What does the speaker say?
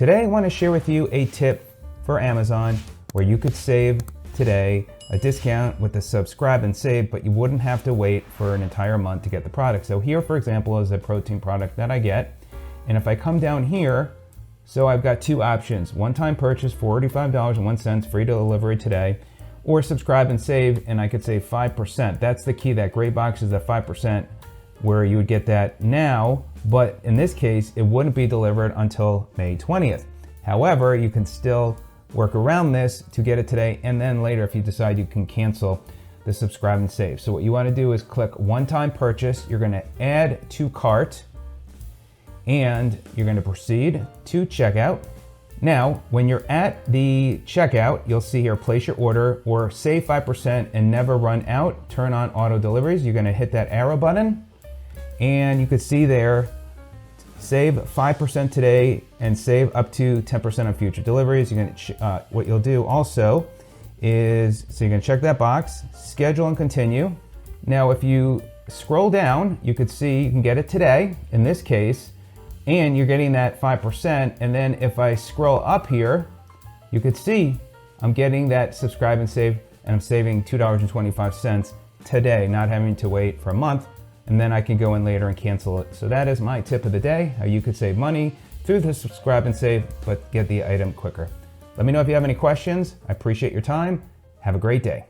Today I want to share with you a tip for Amazon where you could save today a discount with the subscribe and save, but you wouldn't have to wait for an entire month to get the product. So here, for example, is a protein product that I get. And if I come down here, so I've got two options: one-time purchase, $45.01, free delivery today, or subscribe and save, and I could save 5%. That's the key. That gray box is the 5% where you would get that now, but in this case, it wouldn't be delivered until May 20th. However, you can still work around this to get it today, and then later, if you decide, you can cancel the subscribe and save. So what you want to do is click one-time purchase. You're going to add to cart, and you're going to proceed to checkout. Now, when you're at the checkout, you'll see here, place your order or save 5% and never run out. Turn on auto deliveries. You're going to hit that arrow button, and you can see there, save 5% today and save up to 10% on future deliveries. You're going to what you'll do also is, so you're going to check that box, schedule and continue. Now, if you scroll down, you could see you can get it today in this case, and you're getting that 5%. And then if I scroll up here, you could see I'm getting that subscribe and save, and I'm saving $2.25 today, not having to wait for a month. And then I can go in later and cancel it. So that is my tip of the day, how you could save money through the subscribe and save, but get the item quicker. Let me know if you have any questions. I appreciate your time. Have a great day.